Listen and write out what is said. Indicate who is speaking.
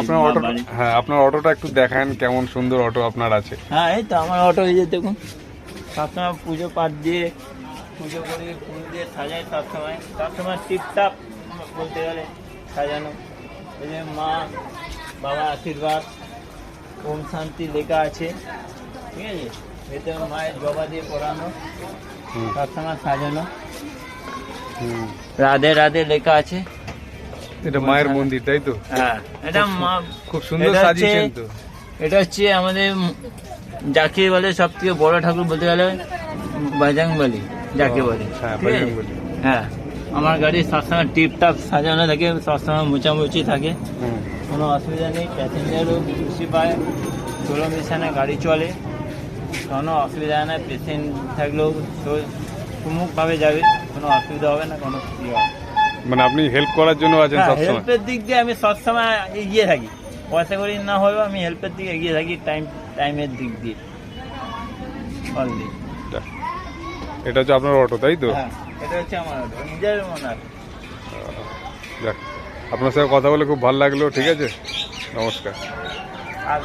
Speaker 1: আপনার অটো, হ্যাঁ আপনার অটোটা একটু দেখান, কেমন সুন্দর অটো আপনার আছে।
Speaker 2: হ্যাঁ এই তো আমার অটো, এই যে দেখুন সবসময় পুজো পাঠ দিয়ে পুজো করে ফুল দিয়ে সাজাই, সবসময় টিপটাপ বলতে গেলে সাজানো। এই যে মা বাবা আশীর্বাদ ওম শান্তি লেখা আছে, ঠিক আছে। ভেতরে মায়ের জবা দিয়ে পড়ানো, সবসময় সাজানো, রাধে রাধে লেখা আছে।
Speaker 1: এটা মায়ের মন্দির তাই তো?
Speaker 2: হ্যাঁ এটা মা
Speaker 1: খুব সুন্দর সাজিয়েছেন তো।
Speaker 2: এটা হচ্ছে আমাদের যাকে বলে সব থেকে বড় ঠাকুর বলতে গেলে বজরংবলী যাকে বলে।
Speaker 1: হ্যাঁ
Speaker 2: ঠিক আছে?
Speaker 1: বজরংবলী।
Speaker 2: হ্যাঁ আমার গাড়ি সবসময় টিপটাপ সাজানো থাকে, সবসময় মোচামুচি থাকে, কোনো অসুবিধা নেই। প্যাসেঞ্জারও খুশি পায়, সোলো মিশনে গাড়ি চলে, কোনো অসুবিধা নেই। পেশেন্ট থাকলেও সুমুখভাবে যাবে, কোনো অসুবিধা হবে না, কোনো কিছু হবে।
Speaker 1: মানে আপনি হেল্প করার জন্য আছেন সবসময়?
Speaker 2: হেল্পের দিক দিয়ে আমি সবসময় এগিয়ে থাকি, পয়সা করি না হলেও আমি হেল্পের দিকে এগিয়ে থাকি, টাইমের দিক দিয়ে অলরেডি।
Speaker 1: এটা হচ্ছে আপনার অটো তাই তো?
Speaker 2: হ্যাঁ এটা হচ্ছে আমার অটো, নিজের ওনার।
Speaker 1: যাক, আপনার সাথে কথা বলে খুব ভালো লাগলো, ঠিক আছে, নমস্কার।
Speaker 2: আর